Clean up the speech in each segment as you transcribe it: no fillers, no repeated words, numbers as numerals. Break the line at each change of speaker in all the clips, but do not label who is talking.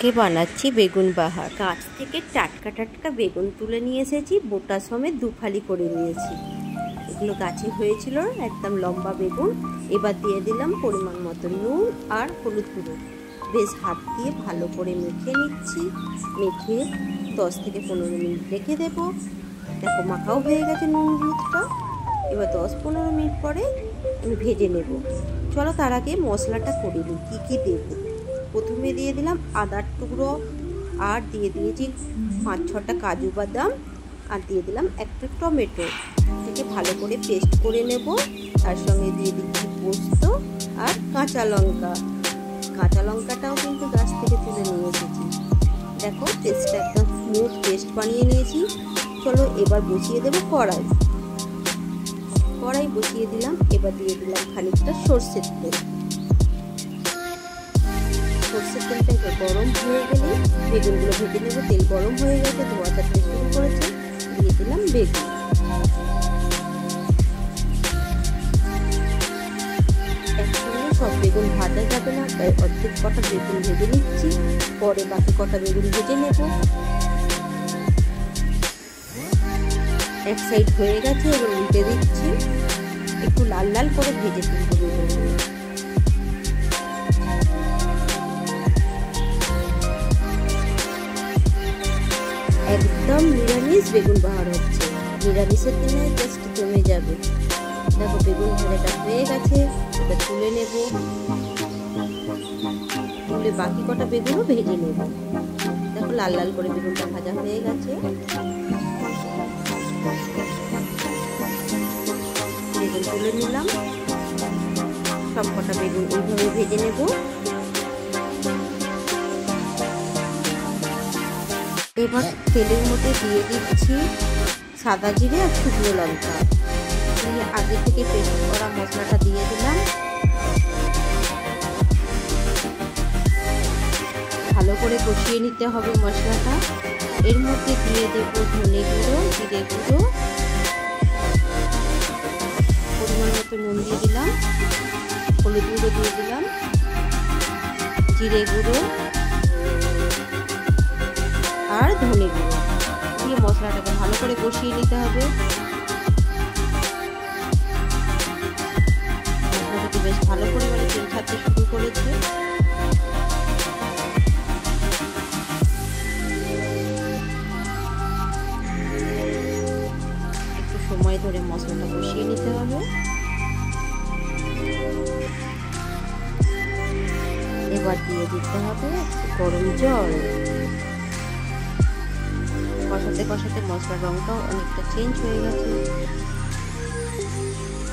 আজকে বানাচ্ছি বেগুন বাহার। গাছ থেকে টাটকা টাটকা বেগুন তুলে নিয়ে এসেছি, বোটা সমেত দুফালি করে নিয়েছি। এগুলো গাছে হয়েছিল, একদম লম্বা বেগুন। এবার দিয়ে দিলাম পরিমাণ মতো নুন আর হলুদ গুঁড়ো। বেশ হাত দিয়ে ভালো করে মেখে নিচ্ছি। মেখে 10 থেকে 15 মিনিট রেখে দেবো। দেখো মাখাও হয়ে গেছে নুন হলুদটা। এবার 10-15 মিনিট পরে আমি ভেজে নেব। চলো তার আগে মশলাটা করে নিই, কী কী দেবো। প্রথমে দিয়ে দিলাম আদার টুকরো, আর দিয়ে দিয়েছি 5-6টা কাজু বাদাম, আর দিয়ে দিলাম একটা টমেটো। এটাকে ভালো করে পেস্ট করে নেব। তার সঙ্গে দিয়ে দিচ্ছি পোস্ত আর কাঁচা লঙ্কা। কাঁচা লঙ্কাটাও কিন্তু গাছ থেকে তুলে নিয়ে এসেছি। দেখো পেস্টটা একদম স্মুথ পেস্ট বানিয়ে নিয়েছি। চলো এবার বসিয়ে দেবো কড়াই। কড়াই বসিয়ে দিলাম। এবার দিয়ে দিলাম খানিকটা সর্ষের তেল। সর্ষের তেলটা একটু গরম হয়ে গেলে বেগুনগুলো ভেজে নেব। তেল গরম হয়ে গেছে, ধোয়া ছাড়তে শুরু করেছে। দিয়ে দিলাম বেগুন। একসঙ্গে সব বেগুন ভাজা যাবে না, তাই অর্ধেক কটা বেগুন ভেজে নিচ্ছি, পরে বাকি কটা বেগুন ভেজে নেব। এক সাইড হয়ে গেছে, এবার উল্টে দিচ্ছি। একটু লাল লাল করে ভেজে তুলবো বেগুনগুলো। একদম নিরামিষ বেগুন বাহার হচ্ছে। নিরামিষের দিনে জাস্ট জমে যাবে। দেখো বেগুন ভাজাটা হয়ে গেছে, এটা তুলে নেব। তুলে বাকি কটা বেগুনও ভেজে নেব। দেখো লাল লাল করে বেগুনটা ভাজা হয়ে গেছে। বেগুন তুলে নিলাম। সব কটা বেগুন এইভাবে ভেজে নেব। এবার তেলের মধ্যে দিয়ে দিচ্ছি সাদা জিরে আর শুকনো লঙ্কা। দিয়ে আগে থেকে পেস্ট করা মশলাটা দিয়ে দিলাম। ভালো করে কষিয়ে নিতে হবে মশলাটা। এর মধ্যে দিয়ে দেব ধনে গুঁড়ো, জিরে গুঁড়ো, পরিমাণ মতো নুন দিয়ে দিলাম, হলুদ গুঁড়ো দিয়ে দিলাম, জিরে গুঁড়ো আর ধনে গুঁড়ো দিয়ে মশলাটাকে ভালো করে কষিয়ে নিতে হবে। মশলাটাকে বেশ ভালো করে তেল ছাড়তে শুরু করেছে। একটু সময় ধরে মশলাটা কষিয়ে নিতে হবে। এবার দিয়ে দিতে হবে গরম জল। কষাতে কষাতে মশলার রঙটাও অনেকটা চেঞ্জ হয়ে গেছে,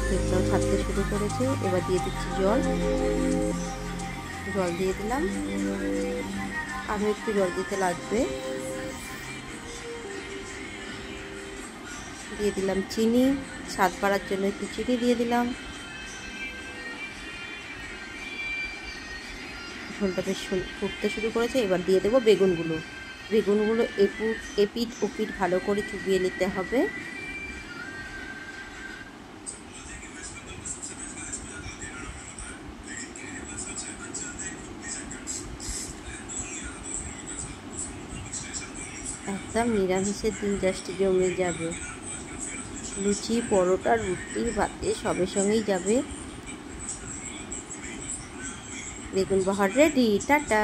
তেলটাও ছাড়তে শুরু করেছে। এবার দিয়ে দিচ্ছি জল। জল দিয়ে দিলাম, আরও একটু জল দিতে লাগবে। দিয়ে দিলাম চিনি, স্বাদ বাড়ার জন্য একটু চিনি দিয়ে দিলাম। ঝোলটা বেশ ফুটতে শুরু করেছে। এবার দিয়ে দেবো বেগুনগুলো। বেগুনগুলো এপিট ওপিট ভালো করে চুবিয়ে নিতে হবে। একদম নিরামিষের দিন জাস্ট জমে যাবে। লুচি, পরোটা, রুটি, ভাতে সবের সঙ্গেই যাবে। বেগুন বাহার রেডি। টাটা।